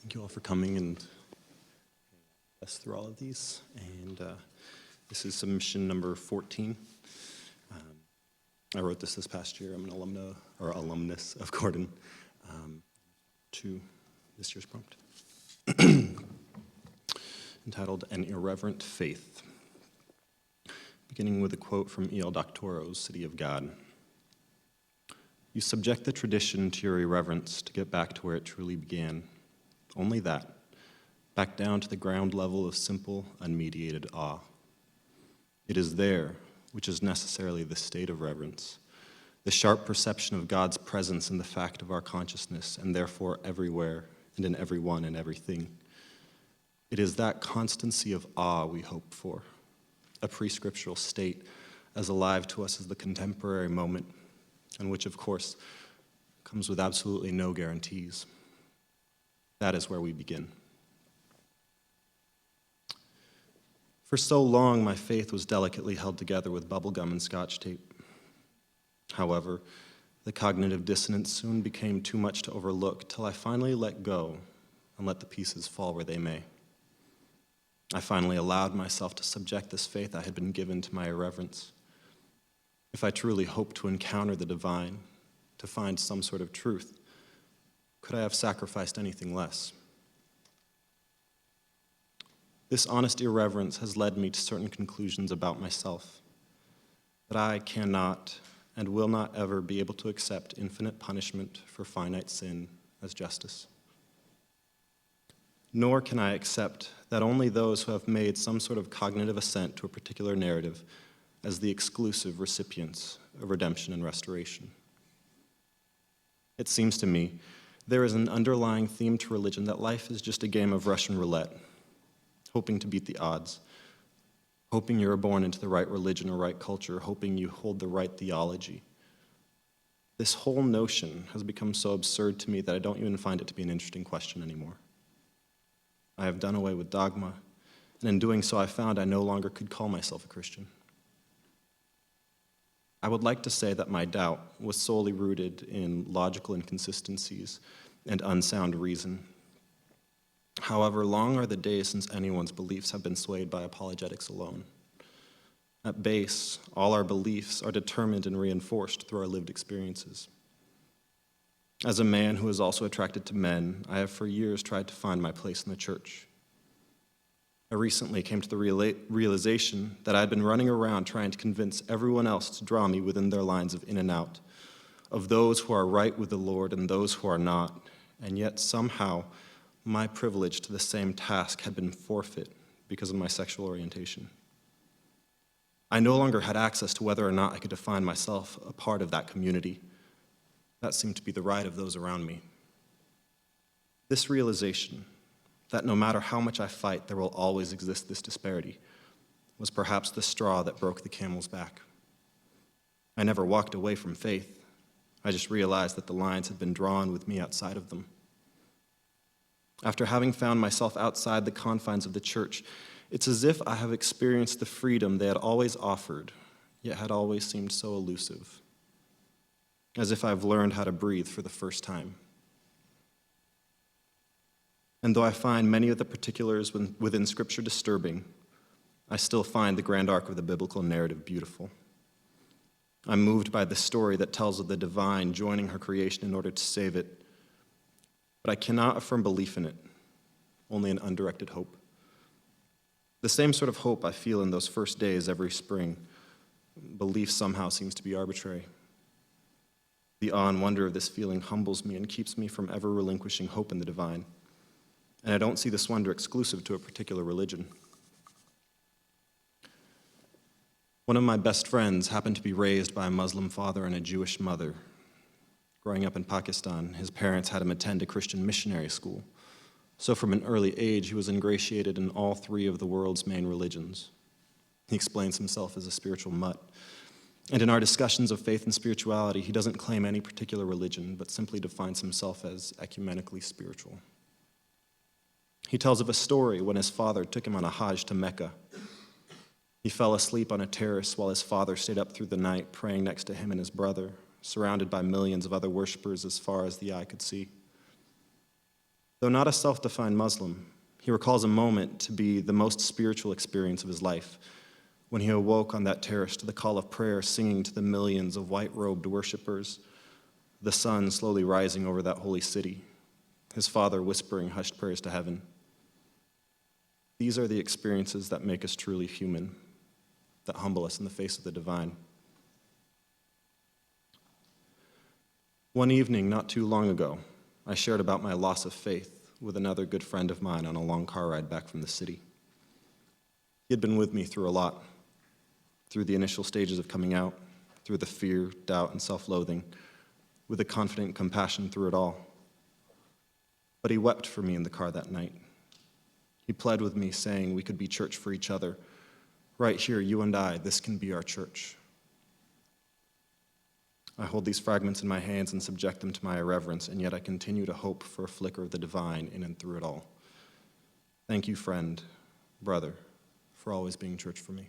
Thank you all for coming and us through all of these. And this is submission number 14. I wrote this past year. I'm an alumnus of Gordon to this year's prompt. Entitled An Irreverent Faith. Beginning with a quote from E.L. Doctorow's City of God. You subject the tradition to your irreverence to get back to where it truly began. Only that, back down to the ground level of simple, unmediated awe. It is there, which is necessarily the state of reverence, the sharp perception of God's presence in the fact of our consciousness, and therefore everywhere and in everyone and everything. It is that constancy of awe we hope for, a pre-scriptural state as alive to us as the contemporary moment, and which, of course, comes with absolutely no guarantees. That is where we begin. For so long, my faith was delicately held together with bubblegum and Scotch tape. However, the cognitive dissonance soon became too much to overlook till I finally let go and let the pieces fall where they may. I finally allowed myself to subject this faith I had been given to my irreverence. If I truly hoped to encounter the divine, to find some sort of truth, could I have sacrificed anything less? This honest irreverence has led me to certain conclusions about myself, that I cannot and will not ever be able to accept infinite punishment for finite sin as justice. Nor can I accept that only those who have made some sort of cognitive assent to a particular narrative as the exclusive recipients of redemption and restoration. It seems to me there is an underlying theme to religion that life is just a game of Russian roulette, hoping to beat the odds, hoping you're born into the right religion or right culture, hoping you hold the right theology. This whole notion has become so absurd to me that I don't even find it to be an interesting question anymore. I have done away with dogma, and in doing so I found I no longer could call myself a Christian. I would like to say that my doubt was solely rooted in logical inconsistencies and unsound reason. However, long are the days since anyone's beliefs have been swayed by apologetics alone. At base, all our beliefs are determined and reinforced through our lived experiences. As a man who is also attracted to men, I have for years tried to find my place in the church. I recently came to the realization that I had been running around trying to convince everyone else to draw me within their lines of in and out, of those who are right with the Lord and those who are not, and yet somehow my privilege to the same task had been forfeit because of my sexual orientation. I no longer had access to whether or not I could define myself a part of that community. That seemed to be the right of those around me. This realization, that no matter how much I fight, there will always exist this disparity, was perhaps the straw that broke the camel's back. I never walked away from faith. I just realized that the lines had been drawn with me outside of them. After having found myself outside the confines of the church, it's as if I have experienced the freedom they had always offered, yet had always seemed so elusive. As if I've learned how to breathe for the first time. And though I find many of the particulars within Scripture disturbing, I still find the grand arc of the biblical narrative beautiful. I'm moved by the story that tells of the divine joining her creation in order to save it, but I cannot affirm belief in it, only an undirected hope. The same sort of hope I feel in those first days every spring. Belief somehow seems to be arbitrary. The awe and wonder of this feeling humbles me and keeps me from ever relinquishing hope in the divine. And I don't see this wonder exclusive to a particular religion. One of my best friends happened to be raised by a Muslim father and a Jewish mother. Growing up in Pakistan, his parents had him attend a Christian missionary school. So from an early age, he was ingratiated in all three of the world's main religions. He explains himself as a spiritual mutt. And in our discussions of faith and spirituality, he doesn't claim any particular religion, but simply defines himself as ecumenically spiritual. He tells of a story when his father took him on a Hajj to Mecca. He fell asleep on a terrace while his father stayed up through the night praying next to him and his brother, surrounded by millions of other worshipers as far as the eye could see. Though not a self-defined Muslim, he recalls a moment to be the most spiritual experience of his life, when he awoke on that terrace to the call of prayer, singing to the millions of white-robed worshipers, the sun slowly rising over that holy city, his father whispering hushed prayers to heaven. These are the experiences that make us truly human, that humble us in the face of the divine. One evening, not too long ago, I shared about my loss of faith with another good friend of mine on a long car ride back from the city. He had been with me through a lot, through the initial stages of coming out, through the fear, doubt, and self-loathing, with a confident compassion through it all. But he wept for me in the car that night. He pled with me, saying we could be church for each other. Right here, you and I, this can be our church. I hold these fragments in my hands and subject them to my irreverence, and yet I continue to hope for a flicker of the divine in and through it all. Thank you, friend, brother, for always being church for me.